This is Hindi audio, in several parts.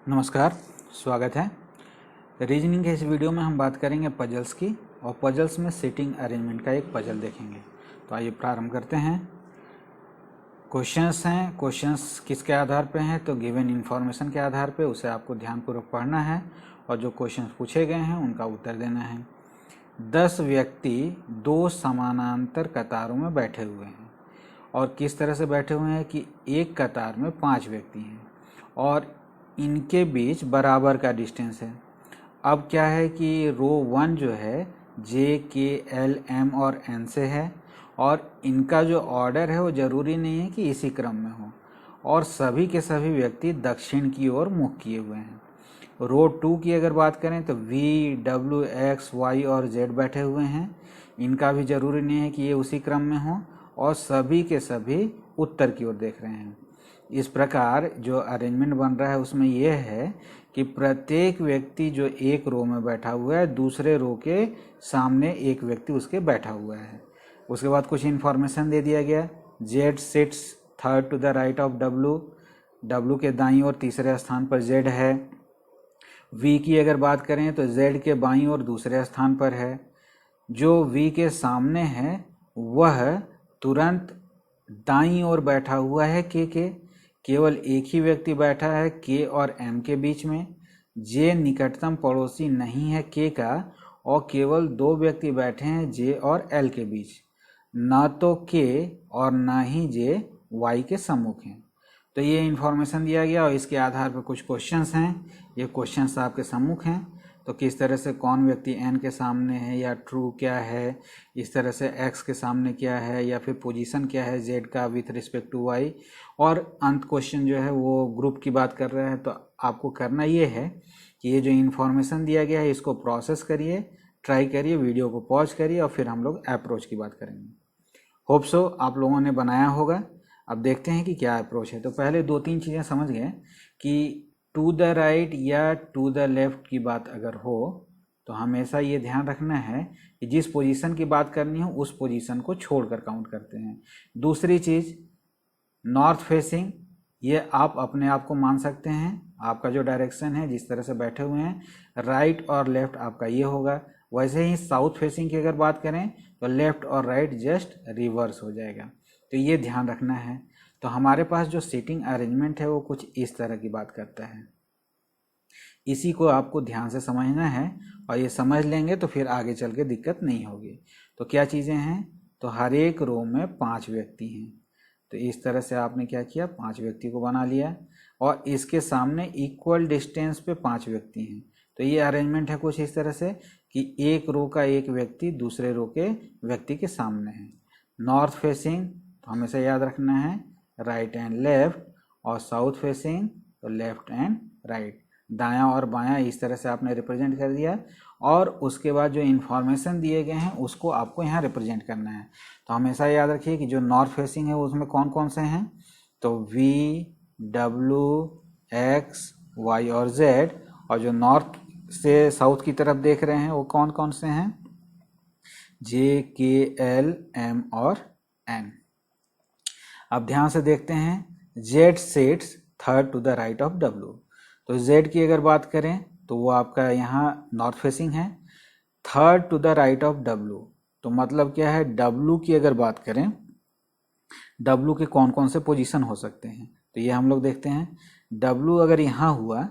नमस्कार, स्वागत है। रीजनिंग के इस वीडियो में हम बात करेंगे पजल्स की और पजल्स में सीटिंग अरेंजमेंट का एक पजल देखेंगे। तो आइए प्रारंभ करते हैं। क्वेश्चंस हैं, क्वेश्चंस किसके आधार पे हैं? तो गिवन इन्फॉर्मेशन के आधार पे उसे आपको ध्यानपूर्वक पढ़ना है और जो क्वेश्चंस पूछे गए हैं उनका उत्तर देना है। 10 व्यक्ति 2 समानांतर कतारों में बैठे हुए हैं और किस तरह से बैठे हुए हैं कि एक कतार में 5 व्यक्ति हैं और इनके बीच बराबर का डिस्टेंस है। अब क्या है कि रो 1 जो है जे के एल एम और एन से है और इनका जो ऑर्डर है वो ज़रूरी नहीं है कि इसी क्रम में हो और सभी के सभी व्यक्ति दक्षिण की ओर मुख किए हुए हैं। रो 2 की अगर बात करें तो वी डब्ल्यू एक्स वाई और जेड बैठे हुए हैं। इनका भी ज़रूरी नहीं है कि ये उसी क्रम में हो और सभी के सभी उत्तर की ओर देख रहे हैं। इस प्रकार जो अरेंजमेंट बन रहा है उसमें यह है कि प्रत्येक व्यक्ति जो एक रो में बैठा हुआ है दूसरे रो के सामने एक व्यक्ति उसके बैठा हुआ है। उसके बाद कुछ इन्फॉर्मेशन दे दिया गया। Z sits third to the right of W, W के दाईं ओर तीसरे स्थान पर जेड है। वी की अगर बात करें तो जेड के बाईं ओर दूसरे स्थान पर है। जो वी के सामने है वह तुरंत दाईं ओर बैठा हुआ है के केवल एक ही व्यक्ति बैठा है के और एम के बीच में। जे निकटतम पड़ोसी नहीं है के का और केवल 2 व्यक्ति बैठे हैं जे और एल के बीच। ना तो के और ना ही जे वाई के सम्मुख हैं। तो ये इन्फॉर्मेशन दिया गया और इसके आधार पर कुछ क्वेश्चंस हैं। ये क्वेश्चंस आपके सम्मुख हैं। तो किस तरह से कौन व्यक्ति एन के सामने है या ट्रू क्या है, इस तरह से एक्स के सामने क्या है या फिर पोजीशन क्या है जेड का विथ रिस्पेक्ट टू वाई। और अंत क्वेश्चन जो है वो ग्रुप की बात कर रहा है। तो आपको करना ये है कि ये जो इन्फॉर्मेशन दिया गया है इसको प्रोसेस करिए, ट्राई करिए, वीडियो को पॉज करिए और फिर हम लोग अप्रोच की बात करेंगे। होप सो आप लोगों ने बनाया होगा। अब देखते हैं कि क्या अप्रोच है। तो पहले 2-3 चीज़ें समझ गए कि टू द राइट या टू द लेफ्ट की बात अगर हो तो हमेशा ये ध्यान रखना है कि जिस पोजीशन की बात करनी हो उस पोजीशन को छोड़कर काउंट करते हैं। दूसरी चीज़ नॉर्थ फेसिंग, ये आप अपने आप को मान सकते हैं। आपका जो डायरेक्शन है जिस तरह से बैठे हुए हैं राइट और लेफ्ट आपका ये होगा। वैसे ही साउथ फेसिंग की अगर बात करें तो लेफ्ट और राइट जस्ट रिवर्स हो जाएगा। तो ये ध्यान रखना है। तो हमारे पास जो सीटिंग अरेंजमेंट है वो कुछ इस तरह की बात करता है। इसी को आपको ध्यान से समझना है और ये समझ लेंगे तो फिर आगे चल के दिक्कत नहीं होगी। तो क्या चीज़ें हैं? तो हर एक रो में 5 व्यक्ति हैं। तो इस तरह से आपने क्या किया, 5 व्यक्ति को बना लिया और इसके सामने इक्वल डिस्टेंस पे 5 व्यक्ति हैं। तो ये अरेंजमेंट है कुछ इस तरह से कि एक रो का एक व्यक्ति दूसरे रो के व्यक्ति के सामने है। नॉर्थ फेसिंग तो हमेशा याद रखना है राइट एंड लेफ्ट और साउथ फेसिंग तो लेफ्ट एंड राइट, दायां और बायां इस तरह से आपने रिप्रेजेंट कर दिया। और उसके बाद जो इन्फॉर्मेशन दिए गए हैं उसको आपको यहाँ रिप्रेजेंट करना है। तो हमेशा याद रखिए कि जो नॉर्थ फेसिंग है उसमें कौन कौन से हैं, तो वी डब्ल्यू एक्स वाई और जेड, और जो नॉर्थ से साउथ की तरफ देख रहे हैं वो कौन कौन से हैं, जे के एल एम और एन। अब ध्यान से देखते हैं Z sets third to the right of W. तो जेड की अगर बात करें तो वो आपका यहाँ नॉर्थ फेसिंग है, third to the right of W. तो मतलब क्या है, डब्लू की अगर बात करें डब्लू के कौन कौन से पोजीशन हो सकते हैं तो ये हम लोग देखते हैं। डब्लू अगर यहाँ हुआ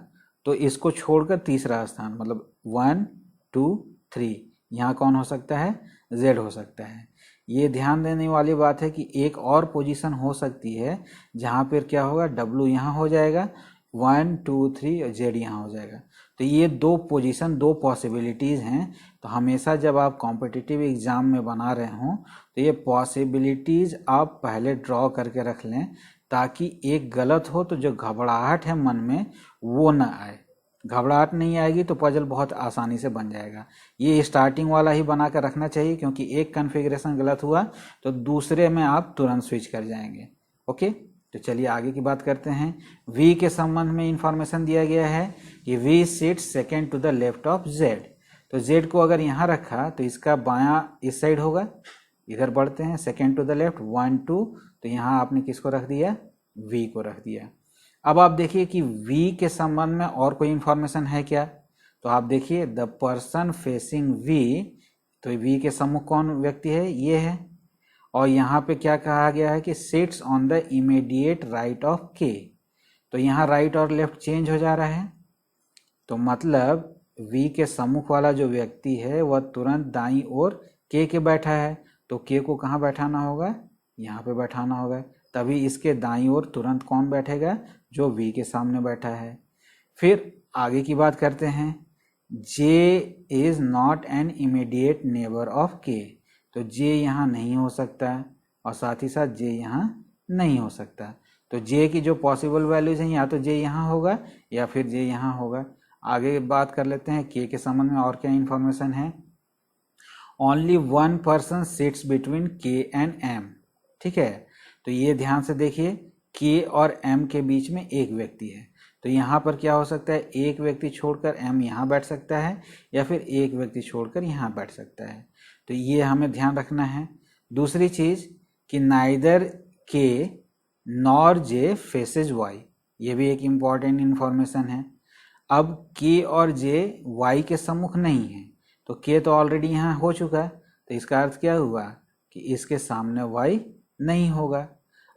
तो इसको छोड़कर तीसरा स्थान मतलब 1 2 3 यहाँ कौन हो सकता है, जेड हो सकता है। ये ध्यान देने वाली बात है कि एक और पोजीशन हो सकती है जहाँ पर क्या होगा, डब्लू यहाँ हो जाएगा 1 2 3 और जेड यहाँ हो जाएगा। तो ये 2 पोजीशन 2 पॉसिबिलिटीज़ हैं। तो हमेशा जब आप कॉम्पिटिटिव एग्ज़ाम में बना रहे हों तो ये पॉसिबिलिटीज़ आप पहले ड्रॉ करके रख लें ताकि एक गलत हो तो जो घबराहट है मन में वो ना आए। घबराहट नहीं आएगी तो पजल बहुत आसानी से बन जाएगा। ये स्टार्टिंग वाला ही बना कर रखना चाहिए क्योंकि एक कन्फिग्रेशन गलत हुआ तो दूसरे में आप तुरंत स्विच कर जाएंगे। ओके, तो चलिए आगे की बात करते हैं। V के संबंध में इंफॉर्मेशन दिया गया है कि V seat second to the left of Z। तो Z को अगर यहाँ रखा तो इसका बायां इस साइड होगा। इधर बढ़ते हैं सेकेंड टू द लेफ्ट 1 2, तो यहाँ आपने किसको रख दिया, V को रख दिया। अब आप देखिए कि V के संबंध में और कोई इंफॉर्मेशन है क्या, तो आप देखिए द पर्सन फेसिंग V, तो V के सम्मुख कौन व्यक्ति है, ये है। और यहाँ पे क्या कहा गया है कि seats on the immediate right of K, तो यहाँ राइट और लेफ्ट चेंज हो जा रहा है, तो मतलब V के सम्मुख वाला जो व्यक्ति है वह तुरंत दाईं ओर K के बैठा है, तो K को कहाँ बैठाना होगा, यहाँ पे बैठाना होगा, तभी इसके दाईं ओर तुरंत कौन बैठेगा, जो V के सामने बैठा है। फिर आगे की बात करते हैं, J is not an immediate neighbour of K, तो J यहाँ नहीं हो सकता और साथ ही साथ J यहाँ नहीं हो सकता, तो J की जो पॉसिबल वैल्यूज हैं या तो J यहाँ होगा या फिर J यहाँ होगा। आगे बात कर लेते हैं K के संबंध में और क्या इंफॉर्मेशन है। Only one person sits between K and M, ठीक है, तो ये ध्यान से देखिए K और M के बीच में एक व्यक्ति है, तो यहाँ पर क्या हो सकता है, एक व्यक्ति छोड़कर M यहाँ बैठ सकता है या फिर एक व्यक्ति छोड़कर यहाँ बैठ सकता है, तो ये हमें ध्यान रखना है। दूसरी चीज कि neither K nor J faces Y, ये भी एक इम्पॉर्टेंट इंफॉर्मेशन है। अब K और J Y के सम्मुख नहीं है, तो K तो ऑलरेडी यहाँ हो चुका है, तो इसका अर्थ क्या हुआ कि इसके सामने Y नहीं होगा।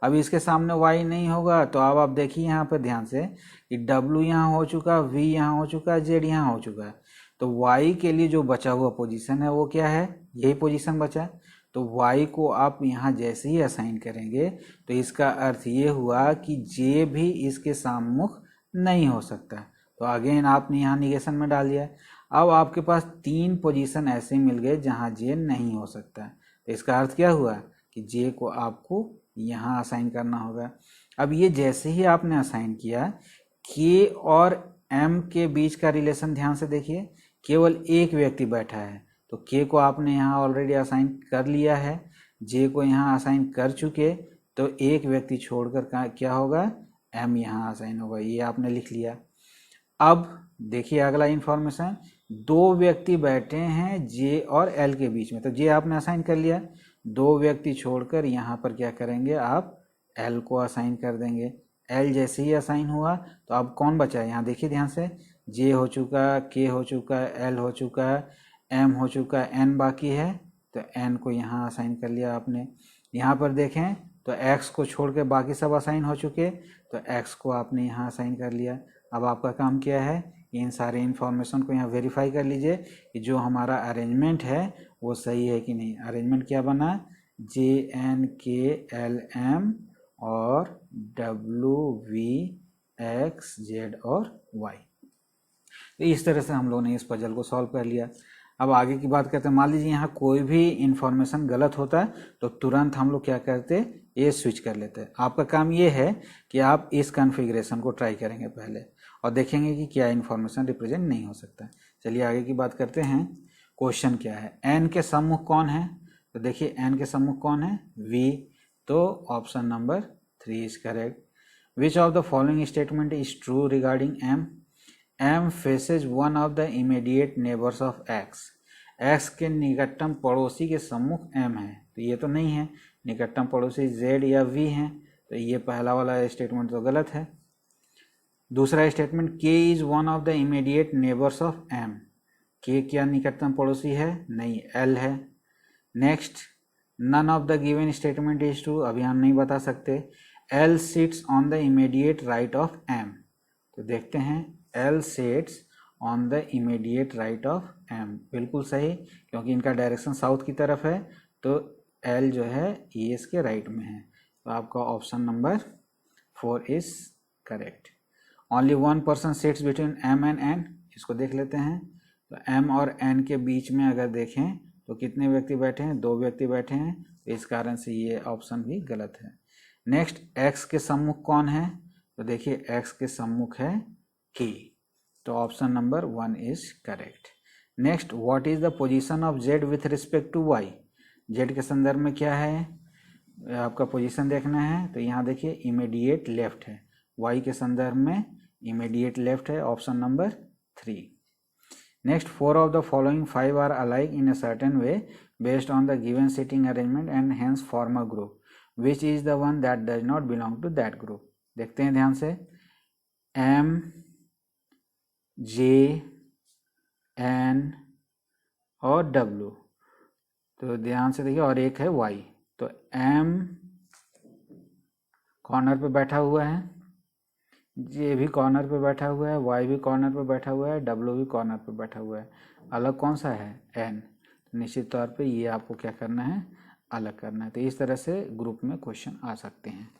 अब इसके सामने Y नहीं होगा तो अब आप देखिए यहाँ पर ध्यान से कि W यहाँ हो चुका, V यहाँ हो चुका, Z यहाँ हो चुका है, तो Y के लिए जो बचा हुआ पोजीशन है वो क्या है, यही पोजीशन बचा, तो Y को आप यहाँ जैसे ही असाइन करेंगे तो इसका अर्थ ये हुआ कि J भी इसके सम्मुख नहीं हो सकता, तो अगेन आपने यहाँ निगेशन में डाल दिया। अब आपके पास 3 पोजीशन ऐसे मिल गए जहाँ J नहीं हो सकता, तो इसका अर्थ क्या हुआ कि J को आपको यहाँ असाइन करना होगा। अब ये जैसे ही आपने असाइन किया, K और M के बीच का रिलेशन ध्यान से देखिए, केवल एक व्यक्ति बैठा है, तो K को आपने यहाँ ऑलरेडी असाइन कर लिया है, J को यहाँ असाइन कर चुके, तो एक व्यक्ति छोड़कर क्या होगा, M यहाँ असाइन होगा, ये आपने लिख लिया। अब देखिए अगला इंफॉर्मेशन, 2 व्यक्ति बैठे हैं J और L के बीच में, तो J आपने असाइन कर लिया, 2 व्यक्ति छोड़कर यहाँ पर क्या करेंगे, आप L को असाइन कर देंगे। L जैसे ही असाइन हुआ तो अब कौन बचा है, यहाँ देखिए ध्यान से, J हो चुका, K हो चुका, L हो चुका, M हो चुका, N बाकी है, तो N को यहाँ असाइन कर लिया आपने। यहाँ पर देखें तो X को छोड़ के बाकी सब असाइन हो चुके, तो X को आपने यहाँ असाइन कर लिया। अब आपका काम क्या है, इन सारे इन्फॉर्मेशन को यहाँ वेरीफाई कर लीजिए कि जो हमारा अरेंजमेंट है वो सही है कि नहीं। अरेंजमेंट क्या बना, J N K L M और W V X Z और Y, तो इस तरह से हम लोगों ने इस पजल को सॉल्व कर लिया। अब आगे की बात करते हैं, मान लीजिए यहाँ कोई भी इंफॉर्मेशन गलत होता है तो तुरंत हम लोग क्या करते हैं, ये स्विच कर लेते हैं। आपका काम ये है कि आप इस कॉन्फ़िगरेशन को ट्राई करेंगे पहले और देखेंगे कि क्या इंफॉर्मेशन रिप्रेजेंट नहीं हो सकता। चलिए आगे की बात करते हैं। क्वेश्चन क्या है, एन के सम्मुख कौन है, तो देखिए एन के सम्मुख कौन है, वी, तो option number 3 is correct. Which of the following statement is true regarding M, M faces one of the immediate neighbours of X, X के निकटतम पड़ोसी के सम्मुख M है, तो ये तो नहीं है, निकटतम पड़ोसी Z या V हैं, तो ये पहला वाला स्टेटमेंट तो गलत है। दूसरा statement, K is one of the immediate neighbours of M, K क्या निकटतम पड़ोसी है, नहीं, L है। Next, none of the given statement is true, अभी हम नहीं बता सकते। L sits on the immediate right of M, तो देखते हैं, L sits on the immediate right of M, बिल्कुल सही, क्योंकि इनका डायरेक्शन साउथ की तरफ है, तो L जो है ये इसके राइट में है, तो आपका option number 4 is correct. Only one person sits between M and N, इसको देख लेते हैं, तो M और N के बीच में अगर देखें तो कितने व्यक्ति बैठे हैं, 2 व्यक्ति बैठे हैं, तो इस कारण से ये ऑप्शन भी गलत है। नेक्स्ट, X के सम्मुख कौन है, तो देखिए X के सम्मुख है K, तो option number 1 is correct. Next, what is the position of Z with respect to Y, Z के संदर्भ में क्या है, आपका पोजीशन देखना है, तो यहाँ देखिए इमीडिएट लेफ्ट है, Y के संदर्भ में इमीडिएट लेफ्ट है, option number 3। Next, 4 of the following 5 are alike in a certain way based on the given seating arrangement and hence form a group, which is the one that does not belong to that group. देखते हैं ध्यान से, M, J, N और W। तो ध्यान से देखिए, और एक है Y। तो M कॉर्नर पे बैठा हुआ है, J भी कॉर्नर पे बैठा हुआ है, Y भी कॉर्नर पे बैठा हुआ है, W भी कॉर्नर पे बैठा हुआ है। अलग कौन सा है? N। निश्चित तौर पे ये आपको क्या करना है? अलग करना है। तो इस तरह से ग्रुप में क्वेश्चन आ सकते हैं।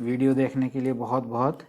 वीडियो देखने के लिए बहुत बहुत